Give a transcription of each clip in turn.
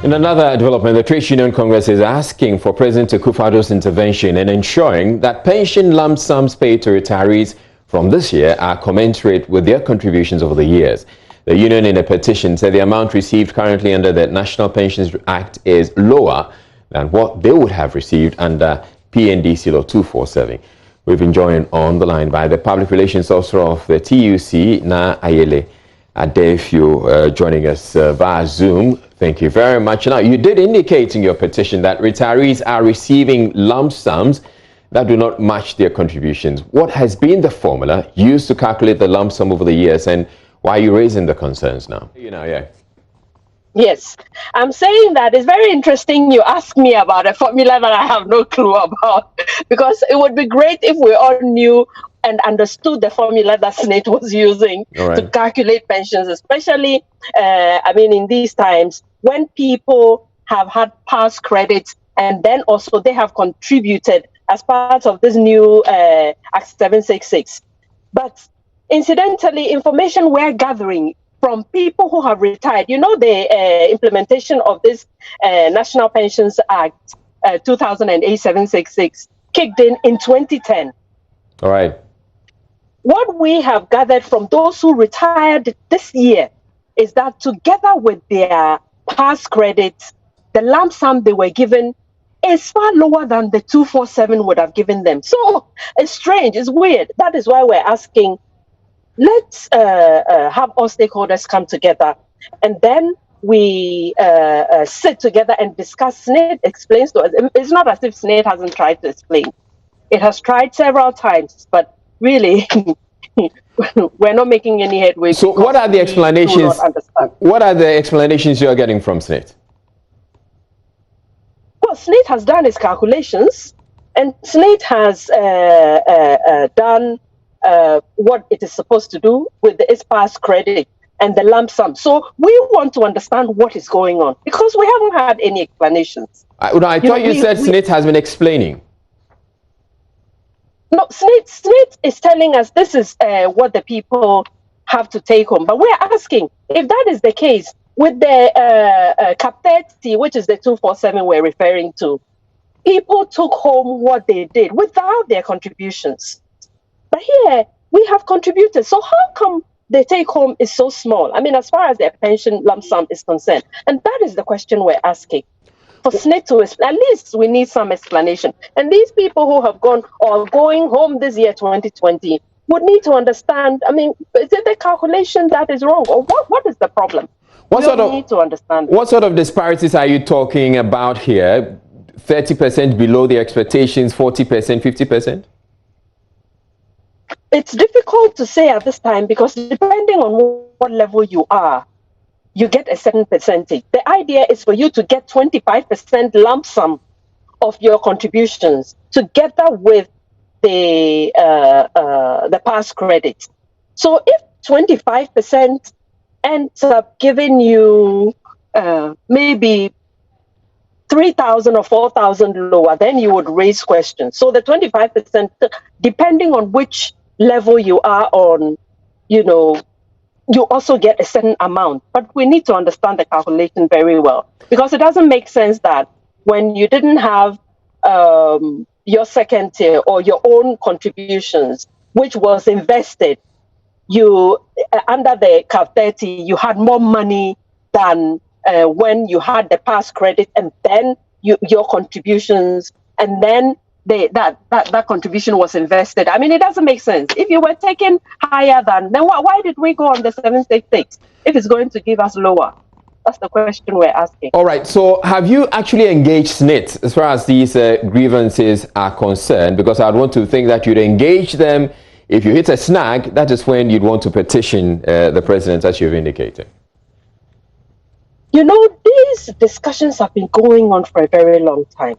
In another development, the Trade Union Congress is asking for President Akufo-Addo's intervention in ensuring that pension lump sums paid to retirees from this year are commensurate with their contributions over the years. The union in a petition said the amount received currently under the National Pensions Act is lower than what they would have received under PNDC Law 247. We've been joined on the line by the Public Relations Officer of the TUC, Na Ayele Adefio, joining us via Zoom. Thank you very much. Now, you did indicate in your petition that retirees are receiving lump sums that do not match their contributions. What has been the formula used to calculate the lump sum over the years, and why are you raising the concerns now? Yes, I'm saying that it's very interesting you ask me about a formula that I have no clue about, because it would be great if we all knew and understood the formula that SNIT was using to calculate pensions, especially, in these times when people have had past credits and then also they have contributed as part of this new Act 766. But incidentally, information we're gathering from people who have retired, the implementation of this National Pensions Act 2008-766 kicked in 2010. All right. What we have gathered from those who retired this year is that together with their past credits, the lump sum they were given is far lower than the 247 would have given them. So it's strange, it's weird. That is why we're asking, let's have all stakeholders come together, and then we sit together and discuss. SNIT explains to us. It's not as if SNIT hasn't tried to explain. It has tried several times, but really, we're not making any headway. So what are the explanations? What are the explanations you are getting from SNIT? Well, SNIT has done its calculations, and SNIT has done what it is supposed to do with its past credit and the lump sum. So we want to understand what is going on, because we haven't had any explanations. I thought you said SNIT has been explaining. No, SNIT is telling us this is what the people have to take home. But we're asking, if that is the case, with the Cap 30, which is the 247 we're referring to, people took home what they did without their contributions. But here, we have contributed. So how come the take home is so small? As far as their pension lump sum is concerned. And that is the question we're asking. For SNIT to explain, at least we need some explanation. And these people who have gone or going home this year, 2020, would need to understand, is it the calculation that is wrong? Or what is the problem? We need to understand. What sort of disparities are you talking about here? 30% below the expectations, 40%, 50%? It's difficult to say at this time, because depending on what level you are, you get a certain percentage. The idea is for you to get 25% lump sum of your contributions together with the past credit. So if 25% ends up giving you maybe 3,000 or 4,000 lower, then you would raise questions. So the 25%, depending on which level you are on, you also get a certain amount. But we need to understand the calculation very well, because it doesn't make sense that when you didn't have your second tier or your own contributions, which was invested, you under the Cap 30, you had more money than when you had the past credit and then your contributions, and then that contribution was invested. It doesn't make sense. If you were taken higher than, then why did we go on the 766 if it's going to give us lower? That's the question we're asking. All right. So have you actually engaged SNIT as far as these grievances are concerned? Because I'd want to think that you'd engage them. If you hit a snag, that is when you'd want to petition the president, as you've indicated. These discussions have been going on for a very long time.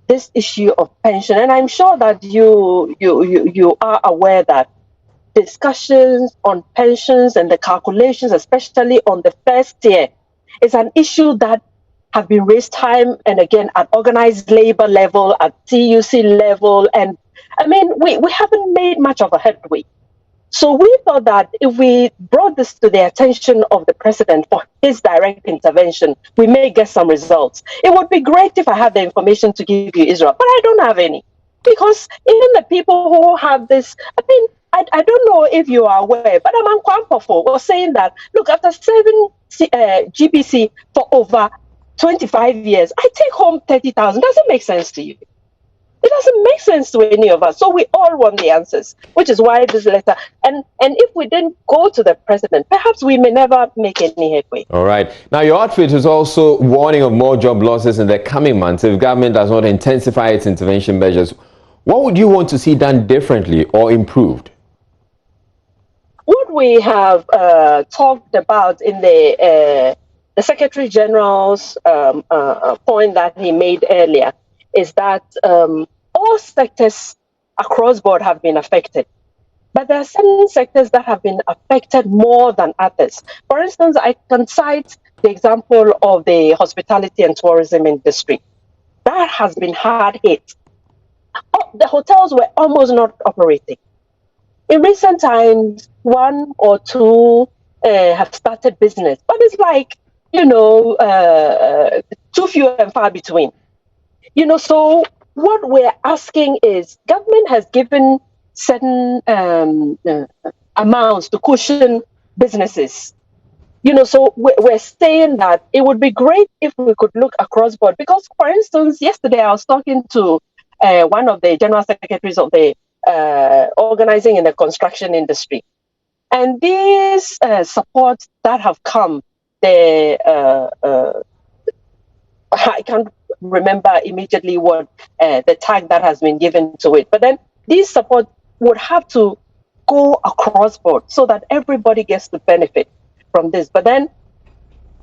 This issue of pension, and I'm sure that you are aware that discussions on pensions and the calculations, especially on the first tier, is an issue that have been raised time and again at organized labor level, at TUC level, and we haven't made much of a headway. So we thought that if we brought this to the attention of the president for his direct intervention, we may get some results. It would be great if I had the information to give you, Israel, but I don't have any. Because even the people who have this, I mean, I don't know if you are aware, but Aman Kwampofo was saying that, look, after 7 GBC for over 25 years, I take home 30,000. Does it make sense to you? It doesn't make sense to any of us. So we all want the answers, which is why this letter. And if we didn't go to the president, perhaps we may never make any headway. All right. Now, your outfit is also warning of more job losses in the coming months if government does not intensify its intervention measures. What would you want to see done differently or improved? What we have talked about in the Secretary General's point that he made earlier is that all sectors across board have been affected. But there are certain sectors that have been affected more than others. For instance, I can cite the example of the hospitality and tourism industry. That has been hard hit. The hotels were almost not operating. In recent times, 1 or 2 have started business, but it's like, too few and far between. So what we're asking is, government has given certain amounts to cushion businesses. So we're saying that it would be great if we could look across board. Because, for instance, yesterday I was talking to one of the general secretaries of the organizing in the construction industry. And these supports that have come, I can't remember immediately what the tag that has been given to it. But then these support would have to go across board so that everybody gets the benefit from this. But then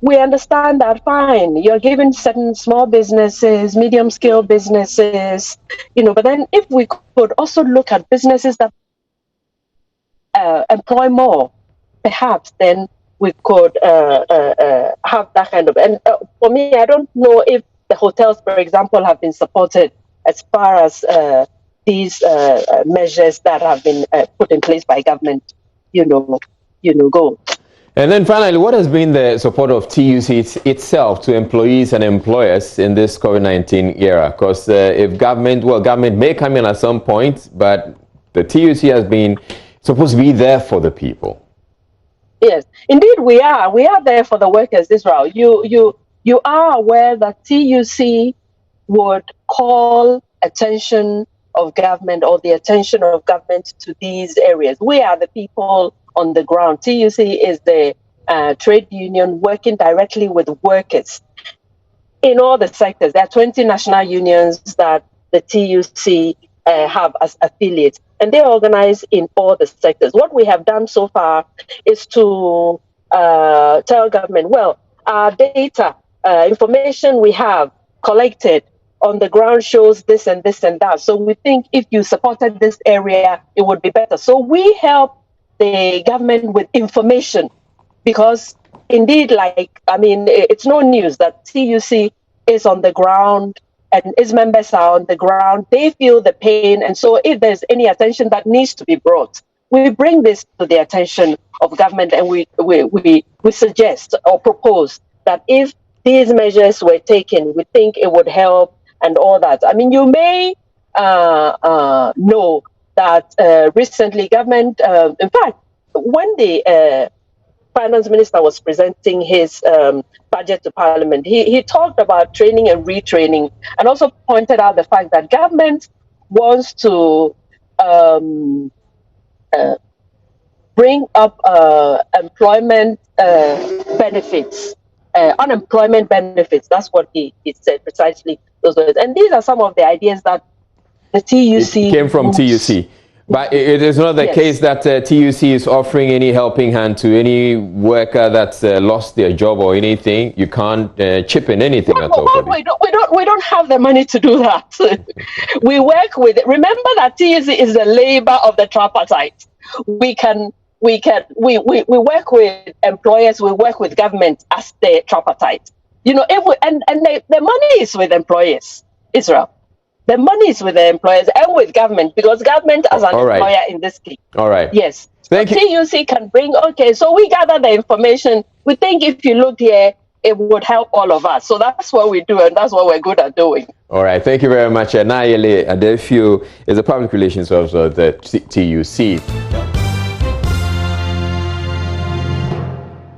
we understand that, fine, you're giving certain small businesses, medium-scale businesses, but then if we could also look at businesses that employ more, perhaps then we could have that kind of, and for me, I don't know if the hotels, for example, have been supported as far as these measures that have been put in place by government, go. And then finally, what has been the support of TUC itself to employees and employers in this COVID-19 era? Because if government may come in at some point, but the TUC has been supposed to be there for the people. Yes, indeed we are. We are there for the workers, Israel. You are aware that TUC would call attention of government or the attention of government to these areas. We are the people on the ground. TUC is the trade union working directly with workers in all the sectors. There are 20 national unions that the TUC have as affiliates, and they organize in all the sectors. What we have done so far is to tell government, well, our data, information we have collected on the ground shows this and this and that. So we think if you supported this area, it would be better. So we help the government with information because indeed, it's no news that TUC is on the ground and its members are on the ground. They feel the pain. And so if there's any attention that needs to be brought, we bring this to the attention of government and we suggest or propose that if these measures were taken, we think it would help and all that. I mean, you may know that recently government, in fact, when the finance minister was presenting his budget to parliament, he talked about training and retraining and also pointed out the fact that government wants to bring up employment benefits, unemployment benefits. That's what he said precisely. Those words. And these are some of the ideas that the TUC came from TUC. But it is not the case that TUC is offering any helping hand to any worker that's lost their job or anything. You can't chip in anything at all. We don't have the money to do that. We work with. Remember that TUC is the labor of the tripartite. We work with employers. We work with government as the tripartite. And the money is with employers, Israel. The money is with the employers and with government, because government as an All employer in this case. All right. Yes. Thank you. TUC can bring, okay, so we gather the information. We think if you look here, it would help all of us. So that's what we do, and that's what we're good at doing. All right. Thank you very much. Nayeli Adefio is the public relations officer of the TUC.